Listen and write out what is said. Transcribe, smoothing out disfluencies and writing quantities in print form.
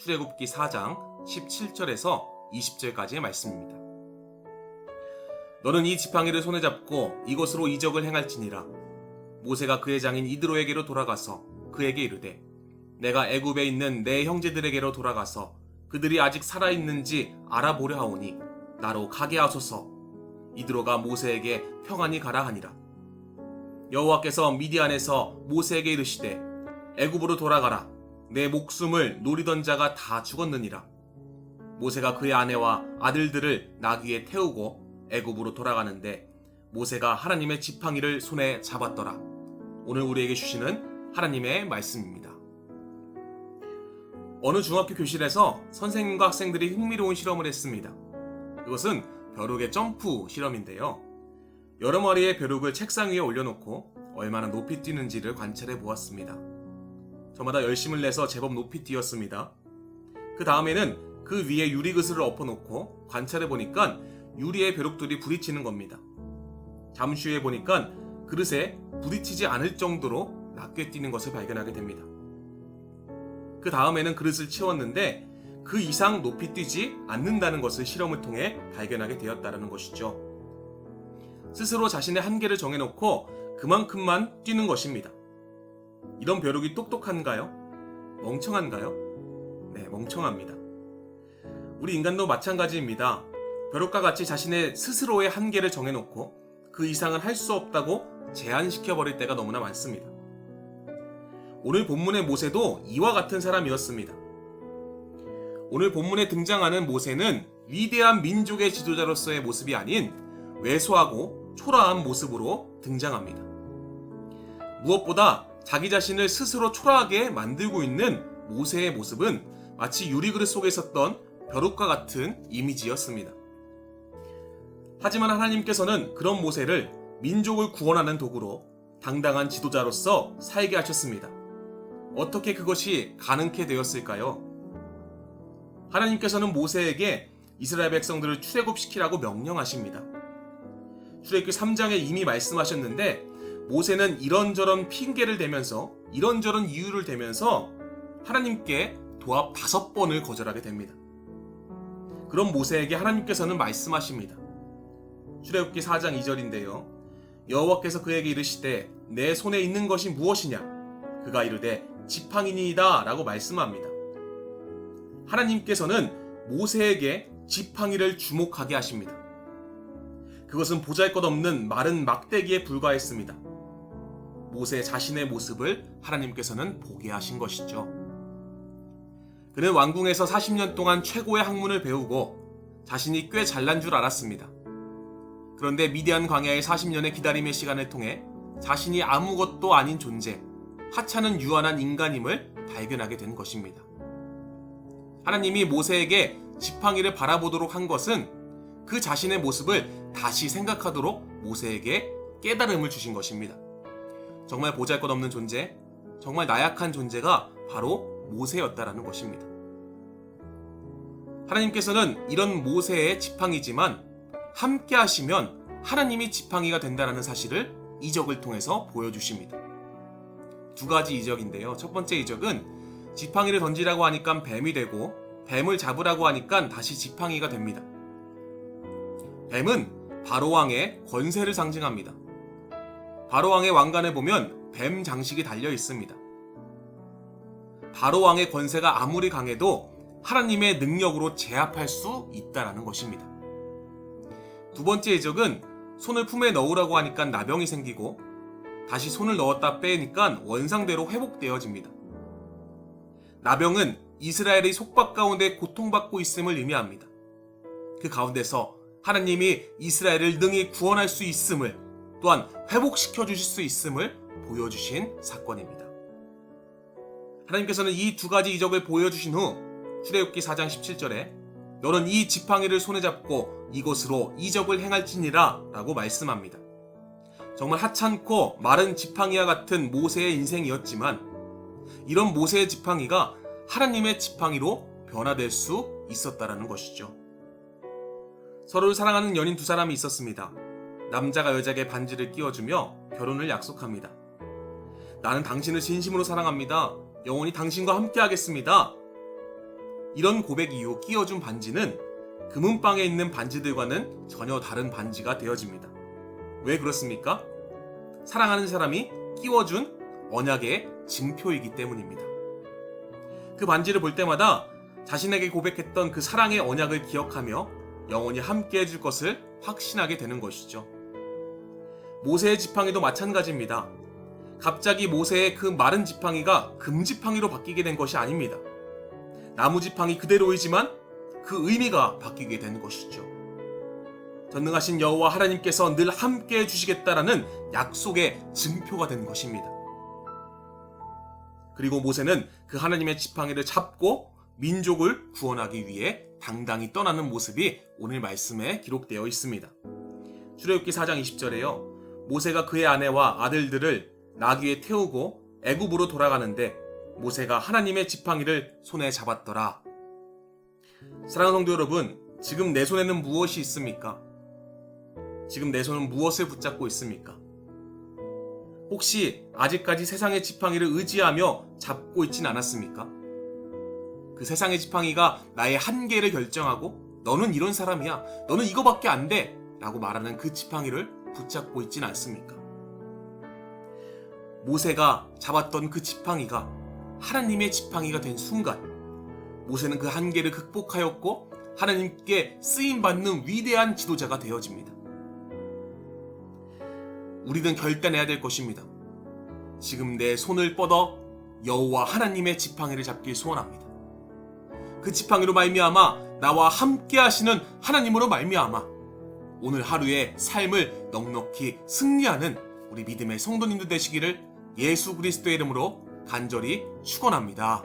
출애굽기 4장 17절에서 20절까지의 말씀입니다. 너는 이 지팡이를 손에 잡고 이것으로 이적을 행할지니라. 모세가 그의 장인 이드로에게로 돌아가서 그에게 이르되 내가 애굽에 있는 내 형제들에게로 돌아가서 그들이 아직 살아있는지 알아보려 하오니 나로 가게 하소서. 이드로가 모세에게 평안히 가라 하니라. 여호와께서 미디안에서 모세에게 이르시되 애굽으로 돌아가라. 내 목숨을 노리던 자가 다 죽었느니라. 모세가 그의 아내와 아들들을 나귀에 태우고 애굽으로 돌아가는데 모세가 하나님의 지팡이를 손에 잡았더라. 오늘 우리에게 주시는 하나님의 말씀입니다. 어느 중학교 교실에서 선생님과 학생들이 흥미로운 실험을 했습니다. 그것은 벼룩의 점프 실험인데요. 여러 마리의 벼룩을 책상 위에 올려놓고 얼마나 높이 뛰는지를 관찰해 보았습니다. 저마다 열심을 내서 제법 높이 뛰었습니다. 그 다음에는 그 위에 유리그릇을 엎어놓고 관찰해 보니까 유리의 벼룩들이 부딪히는 겁니다. 잠시 후에 보니까 그릇에 부딪히지 않을 정도로 낮게 뛰는 것을 발견하게 됩니다. 그 다음에는 그릇을 치웠는데 그 이상 높이 뛰지 않는다는 것을 실험을 통해 발견하게 되었다는 것이죠. 스스로 자신의 한계를 정해놓고 그만큼만 뛰는 것입니다. 이런 벼룩이 똑똑한가요? 멍청한가요? 네, 멍청합니다. 우리 인간도 마찬가지입니다. 벼룩과 같이 자신의 스스로의 한계를 정해놓고 그 이상은 할 수 없다고 제한시켜버릴 때가 너무나 많습니다. 오늘 본문의 모세도 이와 같은 사람이었습니다. 오늘 본문에 등장하는 모세는 위대한 민족의 지도자로서의 모습이 아닌 왜소하고 초라한 모습으로 등장합니다. 무엇보다 자기 자신을 스스로 초라하게 만들고 있는 모세의 모습은 마치 유리그릇 속에 있었던 벼룩과 같은 이미지였습니다. 하지만 하나님께서는 그런 모세를 민족을 구원하는 도구로 당당한 지도자로서 살게 하셨습니다. 어떻게 그것이 가능케 되었을까요? 하나님께서는 모세에게 이스라엘 백성들을 출애굽시키라고 명령하십니다. 출애굽기 3장에 이미 말씀하셨는데 모세는 이런저런 핑계를 대면서 이런저런 이유를 대면서 하나님께 도합 5번을 거절하게 됩니다. 그럼 모세에게 하나님께서는 말씀하십니다. 출애굽기 4장 2절인데요. 여호와께서 그에게 이르시되 내 손에 있는 것이 무엇이냐? 그가 이르되 지팡이니이다 라고 말씀합니다. 하나님께서는 모세에게 지팡이를 주목하게 하십니다. 그것은 보잘것없는 마른 막대기에 불과했습니다. 모세 자신의 모습을 하나님께서는 보게 하신 것이죠. 그는 왕궁에서 40년 동안 최고의 학문을 배우고 자신이 꽤 잘난 줄 알았습니다. 그런데 미디안 광야의 40년의 기다림의 시간을 통해 자신이 아무것도 아닌 존재, 하찮은 유한한 인간임을 발견하게 된 것입니다. 하나님이 모세에게 지팡이를 바라보도록 한 것은 그 자신의 모습을 다시 생각하도록 모세에게 깨달음을 주신 것입니다. 정말 보잘것없는 존재, 정말 나약한 존재가 바로 모세였다라는 것입니다. 하나님께서는 이런 모세의 지팡이지만 함께 하시면 하나님이 지팡이가 된다는 사실을 이적을 통해서 보여주십니다. 두 가지 이적인데요. 첫 번째 이적은 지팡이를 던지라고 하니까 뱀이 되고 뱀을 잡으라고 하니까 다시 지팡이가 됩니다. 뱀은 바로왕의 권세를 상징합니다. 바로왕의 왕관에 보면 뱀 장식이 달려 있습니다. 바로왕의 권세가 아무리 강해도 하나님의 능력으로 제압할 수 있다는 것입니다. 두 번째 이적은 손을 품에 넣으라고 하니까 나병이 생기고 다시 손을 넣었다 빼니까 원상대로 회복되어집니다. 나병은 이스라엘의 속박 가운데 고통받고 있음을 의미합니다. 그 가운데서 하나님이 이스라엘을 능히 구원할 수 있음을 또한 회복시켜 주실 수 있음을 보여주신 사건입니다. 하나님께서는 이 두 가지 이적을 보여주신 후 출애굽기 4장 17절에 너는 이 지팡이를 손에 잡고 이곳으로 이적을 행할지니라 라고 말씀합니다. 정말 하찮고 마른 지팡이와 같은 모세의 인생이었지만 이런 모세의 지팡이가 하나님의 지팡이로 변화될 수 있었다라는 것이죠. 서로를 사랑하는 연인 두 사람이 있었습니다. 남자가 여자에게 반지를 끼워주며 결혼을 약속합니다. 나는 당신을 진심으로 사랑합니다. 영원히 당신과 함께 하겠습니다. 이런 고백 이후 끼워준 반지는 금은방에 있는 반지들과는 전혀 다른 반지가 되어집니다. 왜 그렇습니까? 사랑하는 사람이 끼워준 언약의 증표이기 때문입니다. 그 반지를 볼 때마다 자신에게 고백했던 그 사랑의 언약을 기억하며 영원히 함께 해줄 것을 확신하게 되는 것이죠. 모세의 지팡이도 마찬가지입니다. 갑자기 모세의 그 마른 지팡이가 금지팡이로 바뀌게 된 것이 아닙니다. 나무 지팡이 그대로이지만 그 의미가 바뀌게 된 것이죠. 전능하신 여호와 하나님께서 늘 함께 해주시겠다라는 약속의 증표가 된 것입니다. 그리고 모세는 그 하나님의 지팡이를 잡고 민족을 구원하기 위해 당당히 떠나는 모습이 오늘 말씀에 기록되어 있습니다. 출애굽기 4장 20절에요. 모세가 그의 아내와 아들들을 나귀에 태우고 애굽으로 돌아가는데 모세가 하나님의 지팡이를 손에 잡았더라. 사랑하는 성도 여러분, 지금 내 손에는 무엇이 있습니까? 지금 내 손은 무엇을 붙잡고 있습니까? 혹시 아직까지 세상의 지팡이를 의지하며 잡고 있진 않았습니까? 그 세상의 지팡이가 나의 한계를 결정하고 너는 이런 사람이야, 너는 이거밖에 안 돼 라고 말하는 그 지팡이를 붙잡고 있진 않습니까? 모세가 잡았던 그 지팡이가 하나님의 지팡이가 된 순간 모세는 그 한계를 극복하였고 하나님께 쓰임받는 위대한 지도자가 되어집니다. 우리는 결단해야 될 것입니다. 지금 내 손을 뻗어 여호와 하나님의 지팡이를 잡길 소원합니다. 그 지팡이로 말미암아 나와 함께 하시는 하나님으로 말미암아 오늘 하루의 삶을 넉넉히 승리하는 우리 믿음의 성도님들 되시기를 예수 그리스도의 이름으로 간절히 축원합니다.